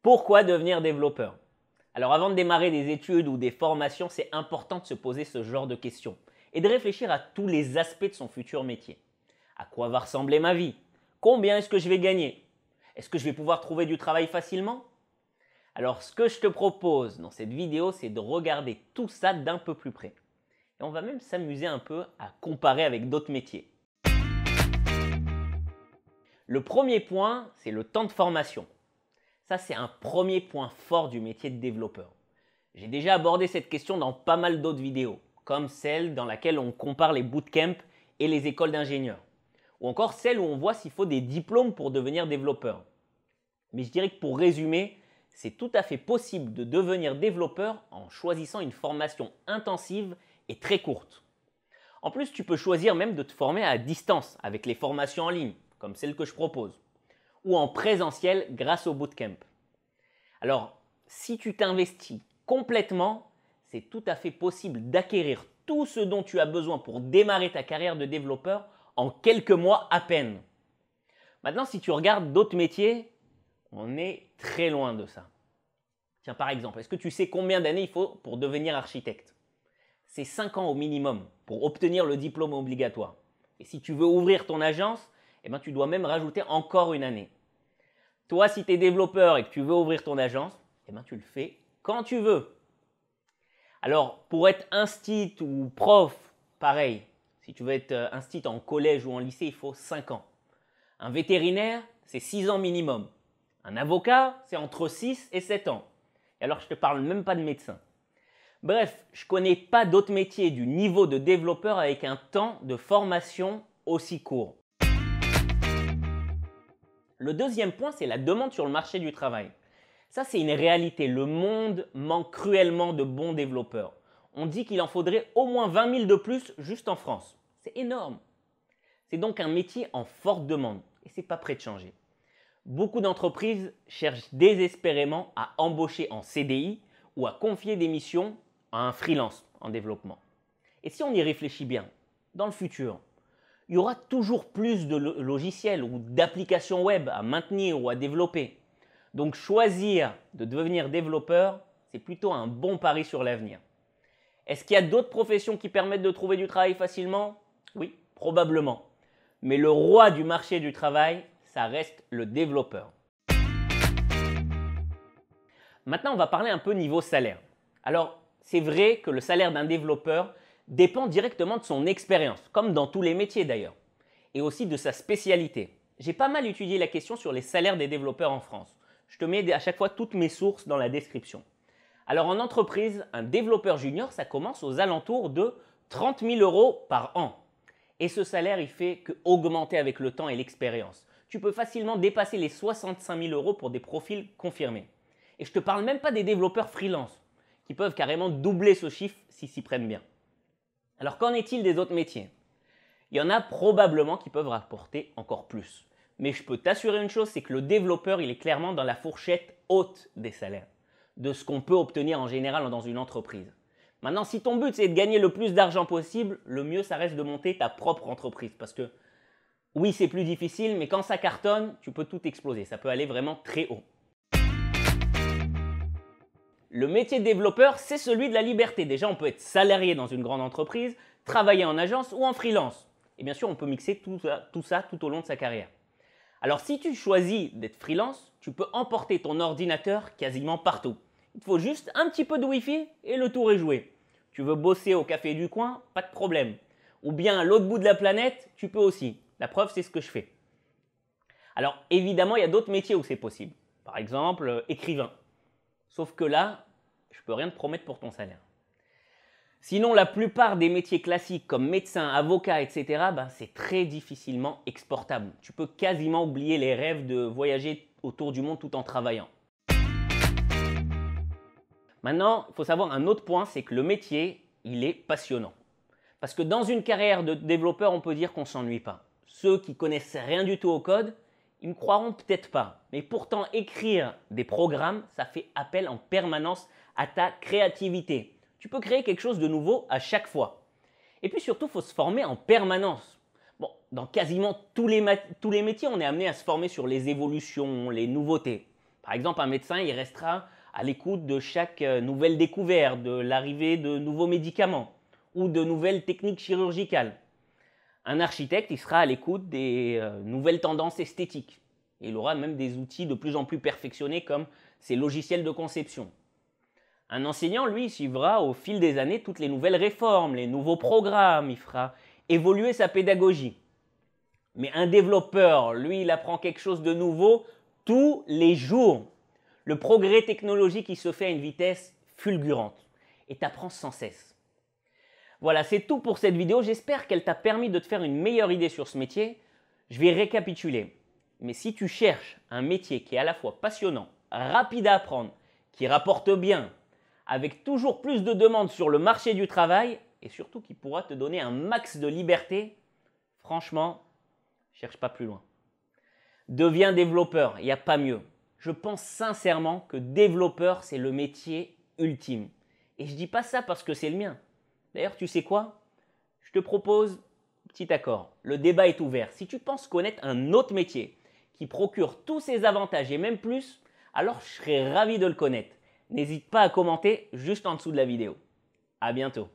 Pourquoi devenir développeur? Alors avant de démarrer des études ou des formations, c'est important de se poser ce genre de questions et de réfléchir à tous les aspects de son futur métier. À quoi va ressembler ma vie? Combien est-ce que je vais gagner? Est-ce que je vais pouvoir trouver du travail facilement? Alors ce que je te propose dans cette vidéo, c'est de regarder tout ça d'un peu plus près. Et on va même s'amuser un peu à comparer avec d'autres métiers. Le premier point, c'est le temps de formation. Ça, c'est un premier point fort du métier de développeur. J'ai déjà abordé cette question dans pas mal d'autres vidéos, comme celle dans laquelle on compare les bootcamps et les écoles d'ingénieurs, ou encore celle où on voit s'il faut des diplômes pour devenir développeur. Mais je dirais que pour résumer, c'est tout à fait possible de devenir développeur en choisissant une formation intensive et très courte. En plus, tu peux choisir même de te former à distance avec les formations en ligne, comme celle que je propose, ou en présentiel grâce au bootcamp. Alors, si tu t'investis complètement, c'est tout à fait possible d'acquérir tout ce dont tu as besoin pour démarrer ta carrière de développeur en quelques mois à peine. Maintenant, si tu regardes d'autres métiers, on est très loin de ça. Tiens, par exemple, est-ce que tu sais combien d'années il faut pour devenir architecte? C'est 5 ans au minimum pour obtenir le diplôme obligatoire. Et si tu veux ouvrir ton agence, tu dois même rajouter encore une année. Toi, si tu es développeur et que tu veux ouvrir ton agence, tu le fais quand tu veux. Alors, pour être instit ou prof, pareil. Si tu veux être instit en collège ou en lycée, il faut 5 ans. Un vétérinaire, c'est 6 ans minimum. Un avocat, c'est entre 6 et 7 ans. Et alors, je ne te parle même pas de médecin. Bref, je ne connais pas d'autres métiers du niveau de développeur avec un temps de formation aussi court. Le deuxième point, c'est la demande sur le marché du travail. Ça, c'est une réalité. Le monde manque cruellement de bons développeurs. On dit qu'il en faudrait au moins 20 000 de plus juste en France. C'est énorme. C'est donc un métier en forte demande et ce n'est pas prêt de changer. Beaucoup d'entreprises cherchent désespérément à embaucher en CDI ou à confier des missions à un freelance en développement. Et si on y réfléchit bien, dans le futur, il y aura toujours plus de logiciels ou d'applications web à maintenir ou à développer. Donc choisir de devenir développeur, c'est plutôt un bon pari sur l'avenir. Est-ce qu'il y a d'autres professions qui permettent de trouver du travail facilement? Oui, probablement. Mais le roi du marché du travail, ça reste le développeur. Maintenant, on va parler un peu niveau salaire. Alors, c'est vrai que le salaire d'un développeur dépend directement de son expérience, comme dans tous les métiers d'ailleurs, et aussi de sa spécialité. J'ai pas mal étudié la question sur les salaires des développeurs en France. Je te mets à chaque fois toutes mes sources dans la description. Alors en entreprise, un développeur junior, ça commence aux alentours de 30 000 € par an. Et ce salaire, il fait qu'augmenter avec le temps et l'expérience. Tu peux facilement dépasser les 65 000 € pour des profils confirmés. Et je ne te parle même pas des développeurs freelance, qui peuvent carrément doubler ce chiffre s'ils s'y prennent bien. Alors qu'en est-il des autres métiers? Il y en a probablement qui peuvent rapporter encore plus. Mais je peux t'assurer une chose, c'est que le développeur, il est clairement dans la fourchette haute des salaires, de ce qu'on peut obtenir en général dans une entreprise. Maintenant, si ton but c'est de gagner le plus d'argent possible, le mieux ça reste de monter ta propre entreprise. Parce que oui, c'est plus difficile, mais quand ça cartonne, tu peux tout exploser. Ça peut aller vraiment très haut. Le métier de développeur, c'est celui de la liberté. Déjà, on peut être salarié dans une grande entreprise, travailler en agence ou en freelance. Et bien sûr, on peut mixer tout ça tout au long de sa carrière. Alors, si tu choisis d'être freelance, tu peux emporter ton ordinateur quasiment partout. Il te faut juste un petit peu de Wi-Fi et le tour est joué. Tu veux bosser au café du coin, pas de problème. Ou bien à l'autre bout de la planète, tu peux aussi. La preuve, c'est ce que je fais. Alors, évidemment, il y a d'autres métiers où c'est possible. Par exemple, écrivain. Sauf que là, je ne peux rien te promettre pour ton salaire. Sinon, la plupart des métiers classiques comme médecin, avocat, etc., c'est très difficilement exportable. Tu peux quasiment oublier les rêves de voyager autour du monde tout en travaillant. Maintenant, il faut savoir un autre point, c'est que le métier, il est passionnant. Parce que dans une carrière de développeur, on peut dire qu'on ne s'ennuie pas. Ceux qui connaissent rien du tout au code, ils ne croiront peut-être pas. Mais pourtant, écrire des programmes, ça fait appel en permanence à ta créativité. Tu peux créer quelque chose de nouveau à chaque fois. Et puis surtout, il faut se former en permanence. Bon, dans quasiment tous les métiers, on est amené à se former sur les évolutions, les nouveautés. Par exemple, un médecin, il restera à l'écoute de chaque nouvelle découverte, de l'arrivée de nouveaux médicaments ou de nouvelles techniques chirurgicales. Un architecte, il sera à l'écoute des nouvelles tendances esthétiques. Il aura même des outils de plus en plus perfectionnés comme ses logiciels de conception. Un enseignant, lui, il suivra au fil des années toutes les nouvelles réformes, les nouveaux programmes, il fera évoluer sa pédagogie. Mais un développeur, lui, il apprend quelque chose de nouveau tous les jours. Le progrès technologique, il se fait à une vitesse fulgurante et t'apprends sans cesse. Voilà, c'est tout pour cette vidéo. J'espère qu'elle t'a permis de te faire une meilleure idée sur ce métier. Je vais récapituler. Mais si tu cherches un métier qui est à la fois passionnant, rapide à apprendre, qui rapporte bien, avec toujours plus de demandes sur le marché du travail et surtout qui pourra te donner un max de liberté, franchement, cherche pas plus loin. Deviens développeur, il n'y a pas mieux. Je pense sincèrement que développeur, c'est le métier ultime. Et je ne dis pas ça parce que c'est le mien. D'ailleurs, tu sais quoi? Je te propose un petit accord. Le débat est ouvert. Si tu penses connaître un autre métier qui procure tous ces avantages et même plus, alors je serais ravi de le connaître. N'hésite pas à commenter juste en dessous de la vidéo. À bientôt.